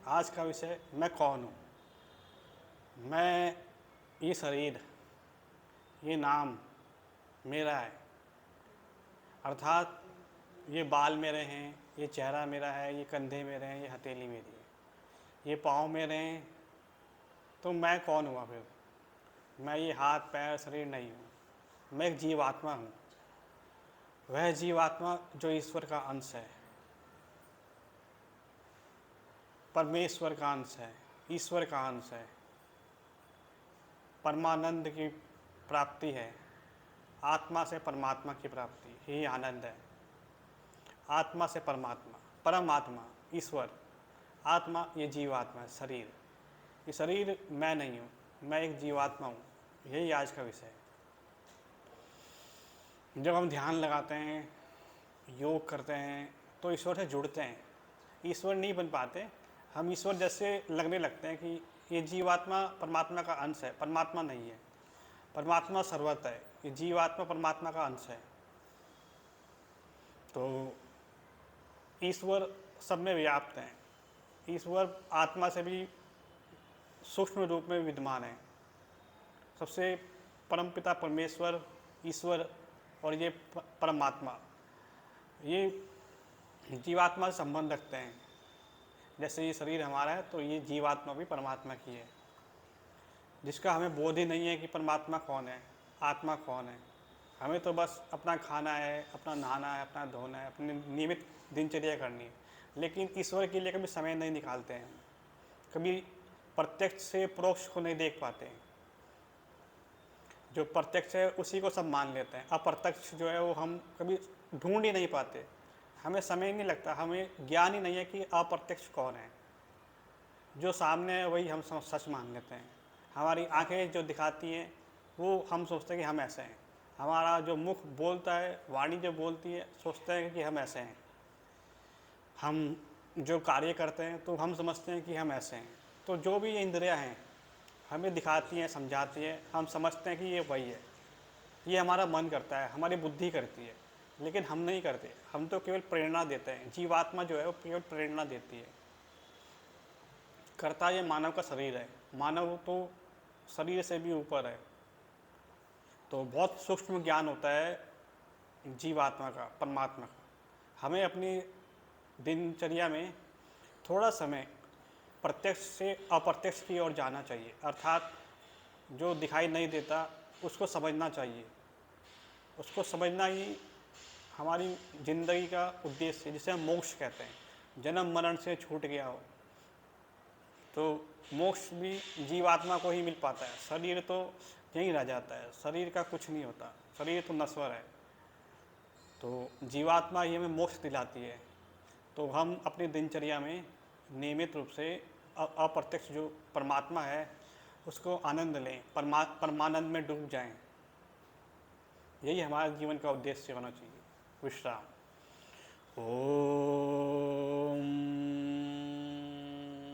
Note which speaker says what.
Speaker 1: आज का विषय मैं कौन हूँ। मैं ये शरीर, ये नाम मेरा है। अर्थात ये बाल मेरे हैं, ये चेहरा मेरा है, ये कंधे मेरे हैं, ये हथेली मेरी है, ये पाँव मेरे हैं। तो मैं कौन हुआ फिर? मैं ये हाथ पैर शरीर नहीं हूँ। मैं एक जीवात्मा हूँ। वह जीवात्मा जो ईश्वर का अंश है, परमेश्वर का अंश है, ईश्वर का अंश है। परमानंद की प्राप्ति है। आत्मा से परमात्मा की प्राप्ति, यही आनंद है। आत्मा से परमात्मा, परम आत्मा, ईश्वर। आत्मा ये जीवात्मा है, शरीर। ये शरीर मैं नहीं हूँ, मैं एक जीवात्मा हूँ। यही आज का विषय है। जब हम ध्यान लगाते हैं, योग करते हैं, तो ईश्वर से जुड़ते हैं। ईश्वर नहीं बन पाते, हम ईश्वर जैसे लगने लगते हैं कि ये जीवात्मा परमात्मा का अंश है। परमात्मा नहीं है, परमात्मा सर्वत्र है। ये जीवात्मा परमात्मा का अंश है। तो ईश्वर सब में व्याप्त हैं। ईश्वर आत्मा से भी सूक्ष्म रूप में विद्यमान है। सबसे परमपिता परमेश्वर, ईश्वर और ये परमात्मा, ये जीवात्मा से संबंध रखते हैं। जैसे ये शरीर हमारा है, तो ये जीवात्मा भी परमात्मा की है, जिसका हमें बोध ही नहीं है कि परमात्मा कौन है, आत्मा कौन है। हमें तो बस अपना खाना है, अपना नहाना है, अपना धोना है, अपनी नियमित दिनचर्या करनी है। लेकिन ईश्वर के लिए कभी समय नहीं निकालते हैं। कभी प्रत्यक्ष से परोक्ष को नहीं देख पाते हैं। जो प्रत्यक्ष है उसी को सब मान लेते हैं। अप्रत्यक्ष जो है वो हम कभी ढूंढ ही नहीं पाते। हमें समय नहीं लगता, हमें ज्ञान ही नहीं है कि अप्रत्यक्ष कौन है। जो सामने है वही हम सच मान लेते हैं। हमारी आंखें जो दिखाती हैं वो हम सोचते हैं कि हम ऐसे हैं। हमारा जो मुख बोलता है, वाणी जो बोलती है, सोचते हैं कि हम ऐसे हैं। हम जो कार्य करते हैं तो हम समझते हैं कि हम ऐसे हैं। तो जो भी ये इंद्रियां हैं हमें दिखाती हैं, समझाती हैं, हम समझते हैं कि ये वही है। ये हमारा मन करता है, हमारी बुद्धि करती है, लेकिन हम नहीं करते। हम तो केवल प्रेरणा देते हैं। जीवात्मा जो है वो केवल प्रेरणा देती है। करता ये मानव का शरीर है। मानव तो शरीर से भी ऊपर है। तो बहुत सूक्ष्म ज्ञान होता है जीवात्मा का, परमात्मा का। हमें अपनी दिनचर्या में थोड़ा समय प्रत्यक्ष से अप्रत्यक्ष की ओर जाना चाहिए। अर्थात जो दिखाई नहीं देता उसको समझना चाहिए। उसको समझना ही हमारी ज़िंदगी का उद्देश्य है, जिसे हम मोक्ष कहते हैं। जन्म मरण से छूट गया हो तो मोक्ष भी जीवात्मा को ही मिल पाता है। शरीर तो यहीं रह जाता है, शरीर का कुछ नहीं होता, शरीर तो नश्वर है। तो जीवात्मा ही हमें मोक्ष दिलाती है। तो हम अपनी दिनचर्या में नियमित रूप से अप्रत्यक्ष जो परमात्मा है उसको आनंद लें, परमानंद में डूब जाएं। यही हमारे जीवन का उद्देश्य होना चाहिए। विश्राम। ओ